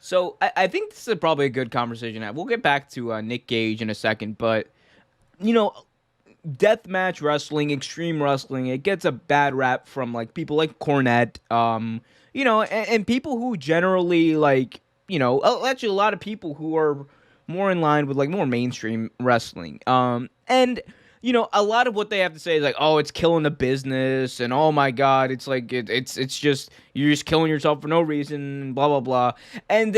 So I think this is probably a good conversation. We'll get back to Nick Gage in a second, but you know, deathmatch wrestling, extreme wrestling, it gets a bad rap from like people like Cornette, and people who generally like, actually a lot of people who are more in line with like more mainstream wrestling. And a lot of what they have to say is like, oh, it's killing the business, and oh my god, it's like it's just you're just killing yourself for no reason, blah blah blah. And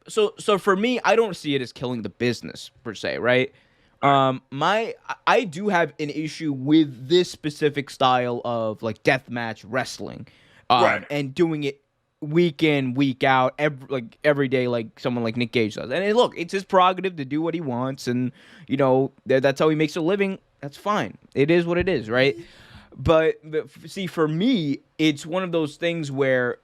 so for me, I don't see it as killing the business per se, right? Right. I do have an issue with this specific style of like deathmatch wrestling, Right. and doing it week in, week out, every day, like someone like Nick Gage does. And look, it's his prerogative to do what he wants, and that's how he makes a living. That's fine. It is what it is, right? But see, for me, it's one of those things where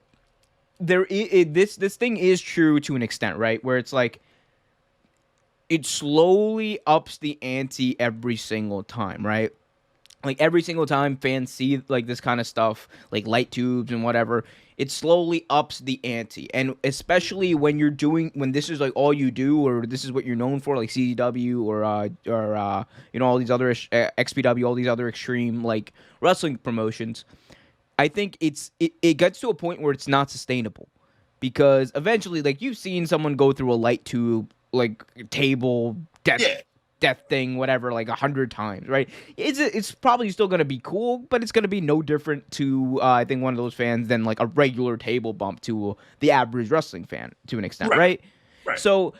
this thing is true to an extent, right? Where it's like it slowly ups the ante every single time, right? Like every single time fans see like this kind of stuff, like light tubes and whatever, it slowly ups the ante. And especially when this is like all you do, or this is what you're known for, like CZW or all these other XPW, all these other extreme like wrestling promotions. I think it gets to a point where it's not sustainable, because eventually, like, you've seen someone go through a light tube, like table Yeah. death thing, whatever, like 100 times, right? It's probably still gonna be cool, but it's gonna be no different to I think one of those fans than like a regular table bump to the average wrestling fan to an extent, Right. right? Right. So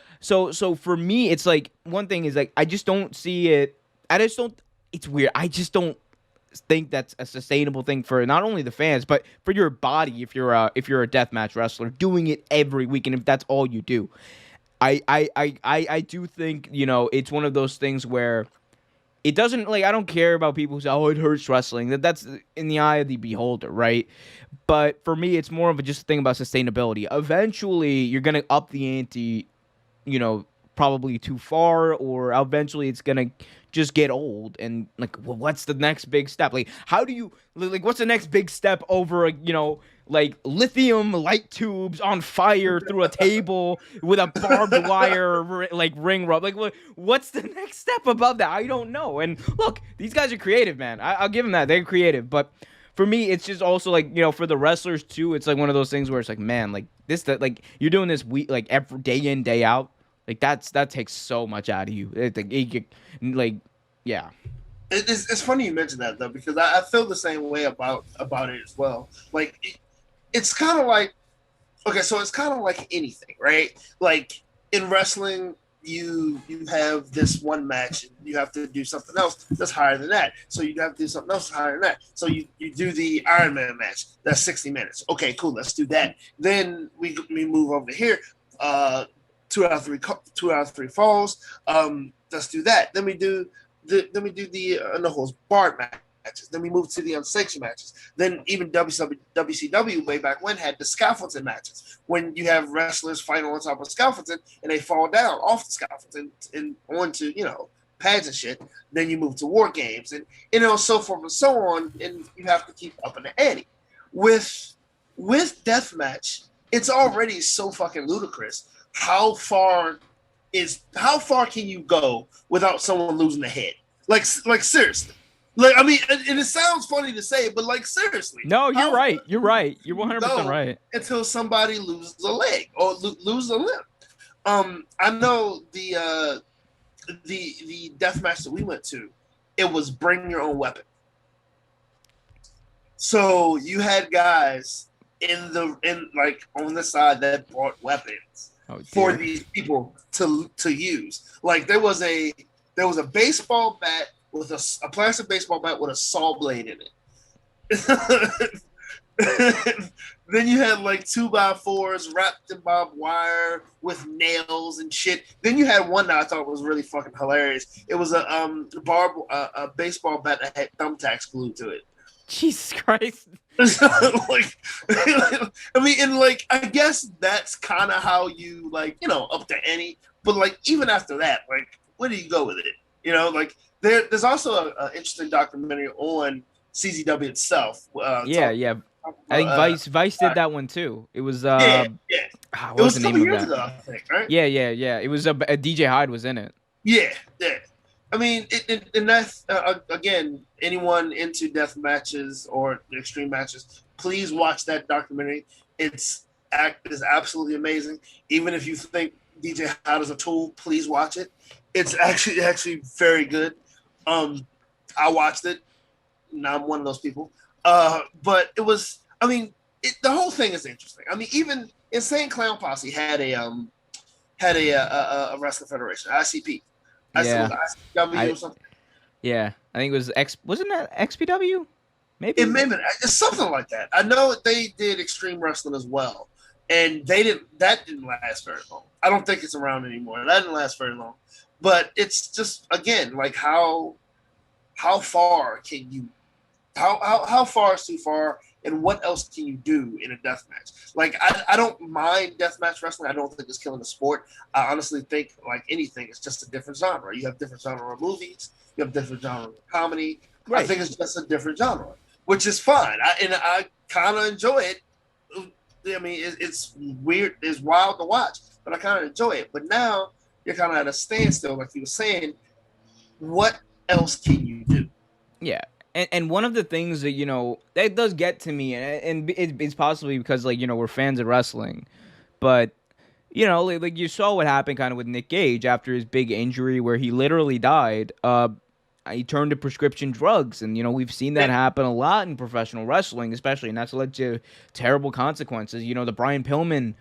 for me, it's like one thing is like I just don't see it. I just don't. It's weird. I just don't think that's a sustainable thing for not only the fans but for your body, if you're a deathmatch wrestler doing it every week, and if that's all you do. I do think it's one of those things where it doesn't, like, I don't care about people who say, oh, it hurts wrestling. That's in the eye of the beholder, right? But for me, it's more of a just a thing about sustainability. Eventually you're gonna up the ante, probably too far, or eventually it's gonna just get old. And like, well, what's the next big step? Like, how do you like? What's the next big step over? Like lithium light tubes on fire through a table with a barbed wire like ring rub. Like, what's the next step above that? I don't know. And look, these guys are creative, man. I'll give them that. They're creative, but for me, it's just also like for the wrestlers too. It's like one of those things where it's like, man, like this, that, like you're doing this week, like every day in, day out. Like that takes so much out of you. Like, yeah, It's funny you mentioned that though, because I feel the same way about it as well. Like it's kind of like, okay, so it's kind of like anything, right? Like in wrestling, you have this one match, and you have to do something else that's higher than that. So you have to do something else higher than that. So you do the Iron Man match, that's 60 minutes. Okay, cool, let's do that. Then we move over here. Uh, 2 out of 3 falls. Let's do that. Then we do the no holds barred matches. Then we move to the unsanctioned matches. Then even WCW way back when had the scaffolding matches, when you have wrestlers fighting on top of scaffolding and they fall down off the scaffolding and onto pads and shit. Then you move to war games and so forth and so on, and you have to keep up in the ante. With deathmatch, it's already so fucking ludicrous. How far can you go without someone losing a head? Like seriously. Like, I mean, and it sounds funny to say, but like seriously, no, you're how far right. You're right. You're can you 100% go right. until somebody loses a leg or loses a limb? I know the death match that we went to, it was bring your own weapon. So you had guys in like on the side that brought weapons Oh for dear. these people to use. Like there was a baseball bat with a plastic baseball bat with a saw blade in it. Then you had like 2x4s wrapped in barbed wire with nails and shit. Then you had one that I thought was really fucking hilarious. It was a baseball bat that had thumbtacks glued to it. Jesus Christ. Like, I mean, and like, I guess that's kind of how you like, up to any. But like, even after that, like, where do you go with it? Like there's also an interesting documentary on CZW itself. Yeah, yeah. I think Uh, Vice did that one too. It was yeah, yeah. what It was was the a couple name of years that? ago, I think, right? Yeah. It was a DJ Hyde was in it. Yeah, yeah. I mean, and that's again, anyone into death matches or extreme matches, please watch that documentary. It's act is absolutely amazing. Even if you think DJ Hyde is a tool, please watch it. It's actually very good. Um, I watched it. Now I'm one of those people. But it was. I mean, the whole thing is interesting. I mean, even Insane Clown Posse had a wrestling federation, ICP. I said was Yeah. ICW I or something. yeah. I think it was X wasn't that XPW? It Maybe? may have been it's something like that. I know they did extreme wrestling as well, and they didn't. That didn't last very long. I don't think it's around anymore. That didn't last very long. But it's just again like how far can you how far is too far, and what else can you do in a death match? Like I don't mind deathmatch wrestling. I don't think it's killing the sport. I honestly think like anything, it's just a different genre. You have different genre of movies. You have different genre of comedy. I Right. think it's just a different genre, which is fine. I kind of enjoy it. I mean, it's weird. It's wild to watch, but I kind of enjoy it. But now you're kind of at a standstill, like you were saying. What else can you do? Yeah. And one of the things that, that does get to me, and it's possibly because, like, we're fans of wrestling, but, like you saw what happened kind of with Nick Gage after his big injury where he literally died. He turned to prescription drugs, and, we've seen that Yeah, happen a lot in professional wrestling, especially, and that's led to terrible consequences. The Brian Pillman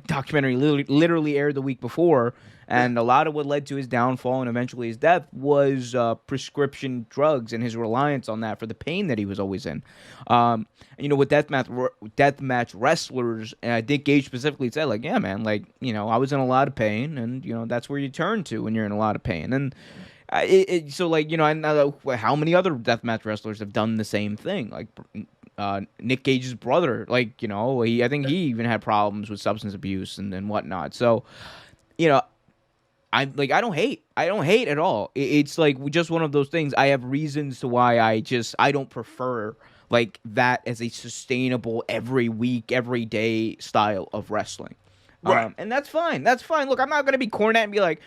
documentary literally aired the week before, yeah, and a lot of what led to his downfall and eventually his death was prescription drugs and his reliance on that for the pain that he was always in. With deathmatch wrestlers, Dick Gage specifically said, like, yeah, man, like, I was in a lot of pain, and that's where you turn to when you're in a lot of pain, and so like I know how many other deathmatch wrestlers have done the same thing, like Nick Gage's brother, like I think he even had problems with substance abuse and whatnot. So you know, I don't hate at all. It's like just one of those things. I have reasons to why I don't prefer like that as a sustainable every week, every day style of wrestling. right. And that's fine. That's fine. Look, I'm not gonna be corny and be like,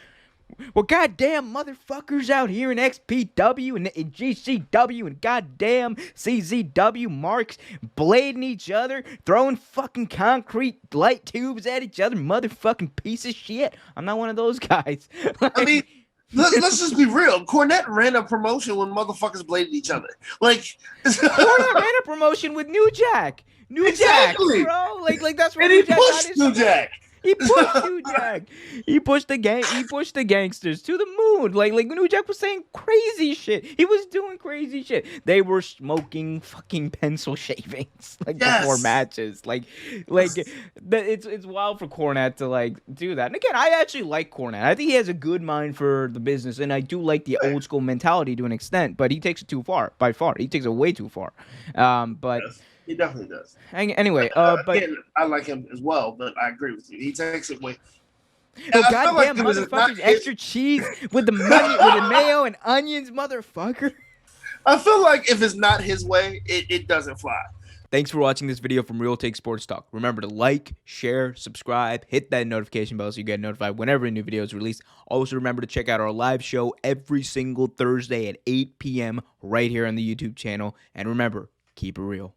well, goddamn motherfuckers out here in XPW and GCW and goddamn CZW marks blading each other, throwing fucking concrete light tubes at each other, motherfucking piece of shit. I'm not one of those guys. I mean, Like, let's just be real. Cornette ran a promotion when motherfuckers bladed each other. Like, Cornette ran a promotion with New Jack. New Jack, exactly. bro. Like that's where And he New Jack got pushed his New start. Jack. He pushed New Jack. He pushed the gang. He pushed the gangsters to the moon. Like New Jack was saying crazy shit. He was doing crazy shit. They were smoking fucking pencil shavings like before Yes. matches. It's wild for Cornette to like do that. And again, I actually like Cornette. I think he has a good mind for the business, and I do like the old school mentality to an extent. But he takes it too far. By far, he takes it way too far. But Yes. He definitely does. anyway, but Again, I like him as well, but I agree with you. He takes it way. well, I feel like goddamn if it's not motherfuckers, his, extra cheese with the money, with the mayo and onions, motherfucker. I feel like if it's not his way, it doesn't fly. Thanks for watching this video from Real Take Sports Talk. Remember to like, share, subscribe, hit that notification bell so you get notified whenever a new video is released. Also, remember to check out our live show every single Thursday at 8 p.m. right here on the YouTube channel. And remember, keep it real.